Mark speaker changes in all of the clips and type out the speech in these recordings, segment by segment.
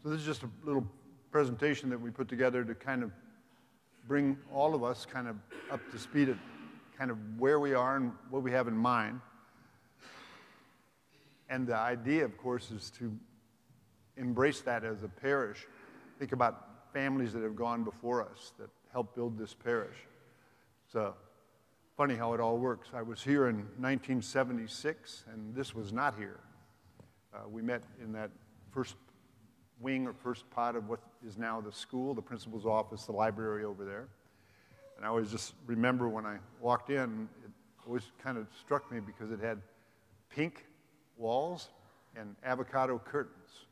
Speaker 1: So this is just a little presentation that we put together to kind of bring all of us kind of up to speed at kind of where we are and what we have in mind. And the idea, of course, is to embrace that as a parish. Think about families that have gone before us that helped build this parish. It's funny how it all works. I was here in 1976, and this was not here. We met in that first wing or first pod of what is now the school, the principal's office, the library over there. And I always just remember when I walked in, it always kind of struck me because it had pink walls and avocado curtains.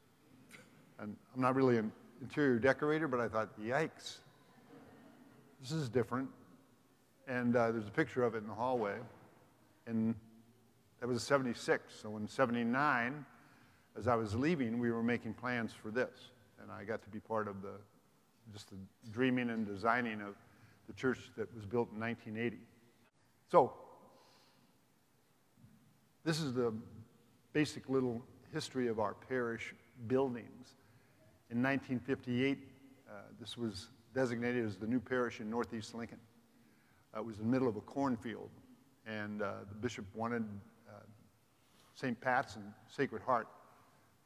Speaker 1: And I'm not really an interior decorator, but I thought, yikes, this is different. And there's a picture of it in the hallway. And that was 76. So in 79, as I was leaving, we were making plans for this. And I got to be part of just the dreaming and designing of the church that was built in 1980. So this is the basic little history of our parish buildings. In 1958, this was designated as the new parish in Northeast Lincoln. It was in the middle of a cornfield, and the bishop wanted St. Pat's and Sacred Heart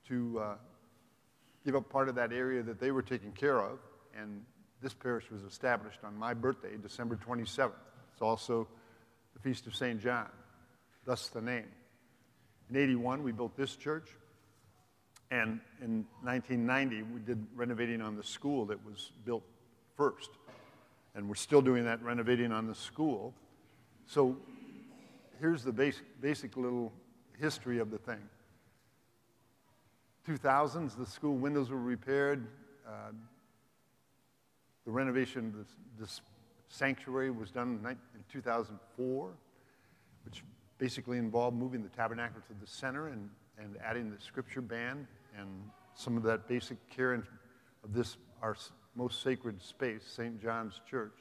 Speaker 1: to give up part of that area that they were taking care of, and this parish was established on my birthday, December 27th. It's also the Feast of St. John, thus the name. In 81, we built this church, and in 1990, we did renovating on the school that was built first, and we're still doing that renovating on the school. So here's the basic little history of the thing. 2000s, the school windows were repaired. The renovation of this sanctuary was done in 2004, which basically involved moving the tabernacle to the center and adding the scripture band and some of that basic care of this, our most sacred space, St. John's Church.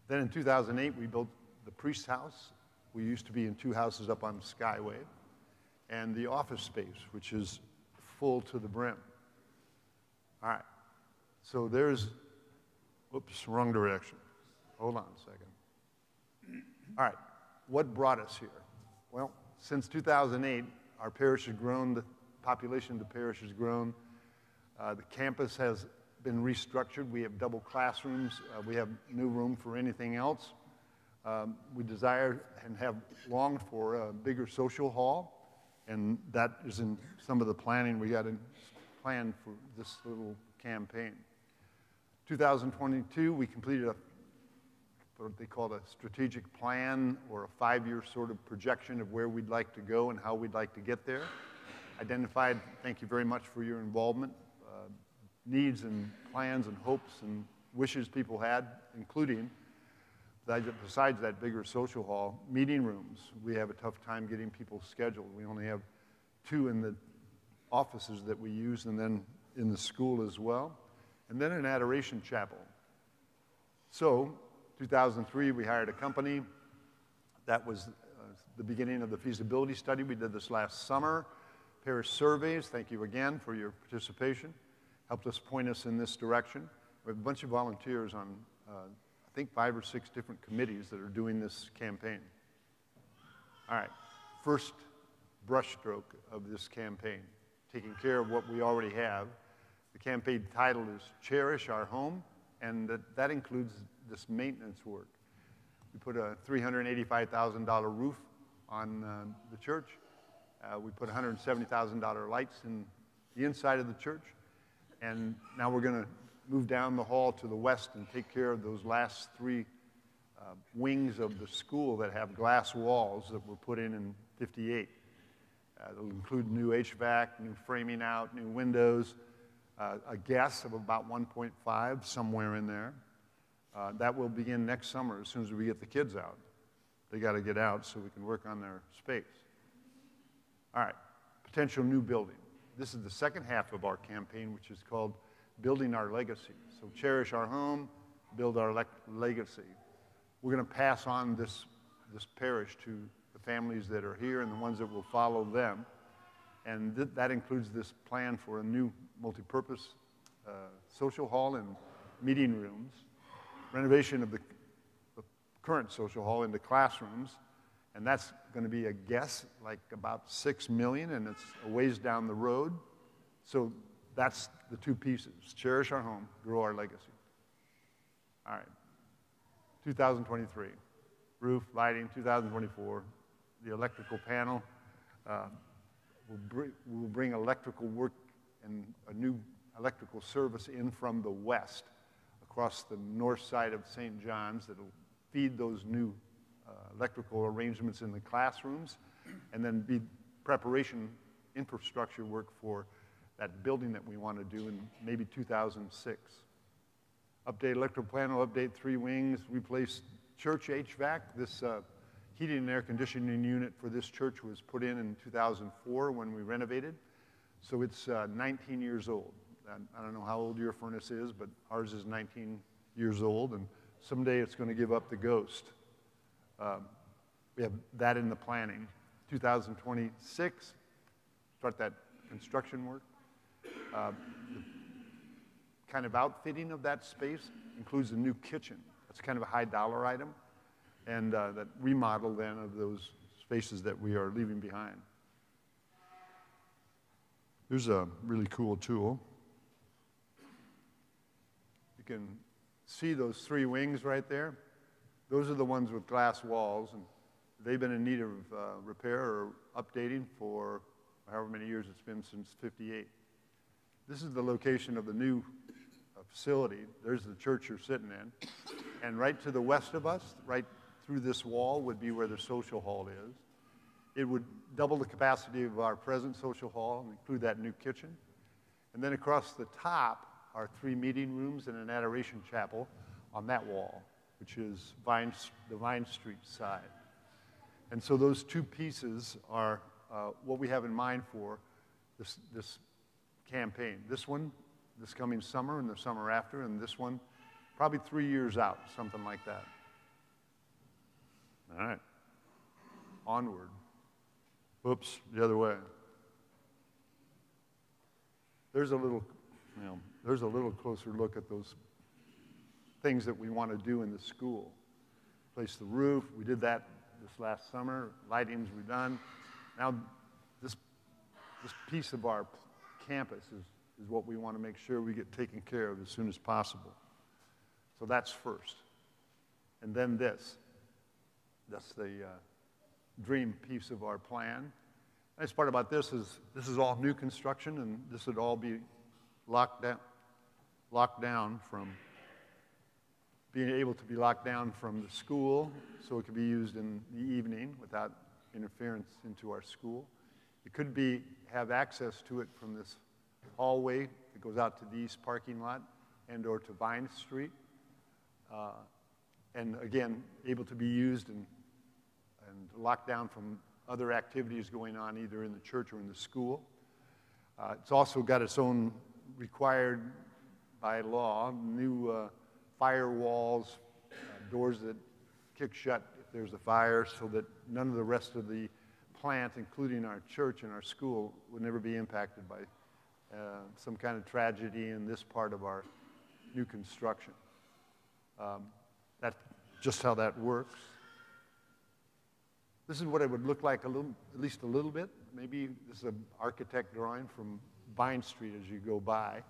Speaker 1: Then in 2008, we built the priest's house. We used to be in 2 houses up on Skyway, and the office space, which is full to the brim. All right, so there's, whoops, wrong direction. Hold on a second. All right, what brought us here? Well, since 2008, our parish has grown, the population of the parish has grown. The campus has been restructured. We have double classrooms. We have new room for anything else. We desire and have longed for a bigger social hall, and that is in some of the planning we got planned for this little campaign. 2022, we completed what they call a strategic plan, or a 5-year sort of projection of where we'd like to go and how we'd like to get there. Identified, thank you very much for your involvement, needs and plans and hopes and wishes people had, including, besides that bigger social hall, meeting rooms. We have a tough time getting people scheduled. We only have 2 in the offices that we use, and then in the school as well, and then an adoration chapel. So, 2003, we hired a company. That was the beginning of the feasibility study. We did this last summer. Parish surveys, thank you again for your participation. Helped us point us in this direction. We have a bunch of volunteers on, I think, 5 or 6 different committees that are doing this campaign. All right, first brushstroke of this campaign, taking care of what we already have. The campaign title is Cherish Our Home, and that includes this maintenance work. We put a $385,000 roof on the church. We put $170,000 lights in the inside of the church. And now we're going to move down the hall to the west and take care of those last 3 wings of the school that have glass walls that were put in 58. It'll include new HVAC, new framing out, new windows, a guess of about 1.5, somewhere in there. That will begin next summer as soon as we get the kids out. They got to get out so we can work on their space. All right, potential new building. This is the second half of our campaign, which is called Building Our Legacy. So cherish our home, build our legacy. We're going to pass on this parish to the families that are here and the ones that will follow them. And that includes this plan for a new multi-purpose social hall and meeting rooms, renovation of the current social hall into classrooms, and that's going to be a guess, like about $6 million, and it's a ways down the road. So that's the two pieces: cherish our home, grow our legacy. All right. 2023, roof, lighting. 2024, the electrical panel. We'll bring electrical work and a new electrical service in from the west across the north side of St. John's that'll feed those new electrical arrangements in the classrooms, and then be preparation infrastructure work for that building that we want to do in maybe 2006. Update electrical panel, update 3 wings, replace church HVAC. This heating and air conditioning unit for this church was put in 2004 when we renovated. So it's 19 years old. I don't know how old your furnace is, but ours is 19 years old, and someday it's going to give up the ghost. We have that in the planning. 2026, start that construction work. The kind of outfitting of that space includes a new kitchen. That's kind of a high dollar item, and that remodel then of those spaces that we are leaving behind. Here's a really cool tool. You can see those 3 wings right there. Those are the ones with glass walls, and they've been in need of repair or updating for however many years it's been, since '58. This is the location of the new facility. There's the church you're sitting in. And right to the west of us, right through this wall, would be where the social hall is. It would double the capacity of our present social hall and include that new kitchen. And then across the top are 3 meeting rooms and an adoration chapel on that wall, which is the Vine Street side. And so those 2 pieces are what we have in mind for this campaign. This one, this coming summer and the summer after, and this one probably 3 years out, something like that. All right. Onward. Oops, the other way. There's a little closer look at those things that we want to do in the school. Replace the roof. We did that this last summer. Lighting's we've done. Now, this piece of our campus is what we want to make sure we get taken care of as soon as possible. So that's first. And then this. That's the dream piece of our plan. The nice part about this is all new construction, and this would all be locked down from being able to be locked down from the school, so it could be used in the evening without interference into our school. It could have access to it from this hallway that goes out to the east parking lot and or to Vine Street. And again, able to be used and locked down from other activities going on either in the church or in the school. It's also got its own required by law, new firewalls, doors that kick shut if there's a fire, so that none of the rest of the plant, including our church and our school, would never be impacted by some kind of tragedy in this part of our new construction. That's just how that works. This is what it would look like at least a little bit. Maybe this is an architect drawing from Vine Street as you go by.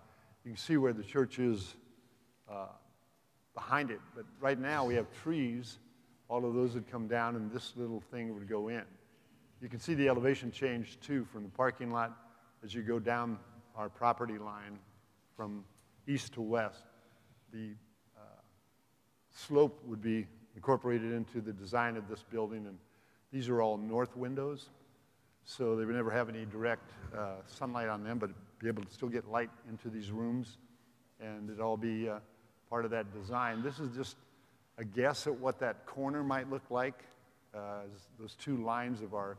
Speaker 1: You can see where the church is behind it. But right now we have trees. All of those would come down and this little thing would go in. You can see the elevation change too from the parking lot as you go down our property line from east to west. The slope would be incorporated into the design of this building, and these are all north windows, so they would never have any direct sunlight on them, but be able to still get light into these rooms, and it'd all be part of that design. This is just a guess at what that corner might look like, as those 2 lines of our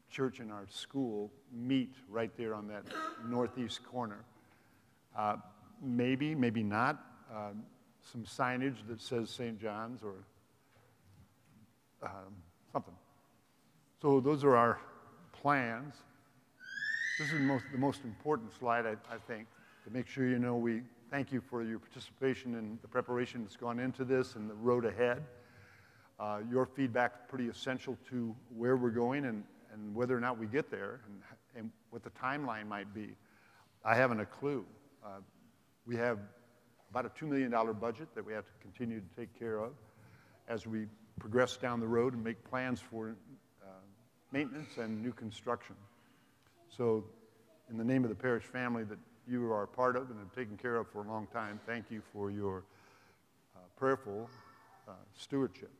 Speaker 1: church and our school meet right there on that northeast corner. Maybe, maybe not. Some signage that says St. John's or something. So those are our plans. This is the most important slide, I think, to make sure you know we thank you for your participation in the preparation that's gone into this and the road ahead. Your feedback is pretty essential to where we're going and whether or not we get there and what the timeline might be. I haven't a clue. We have about a $2 million budget that we have to continue to take care of as we progress down the road and make plans for maintenance and new construction. So in the name of the Parish family that you are a part of and have taken care of for a long time, thank you for your prayerful stewardship.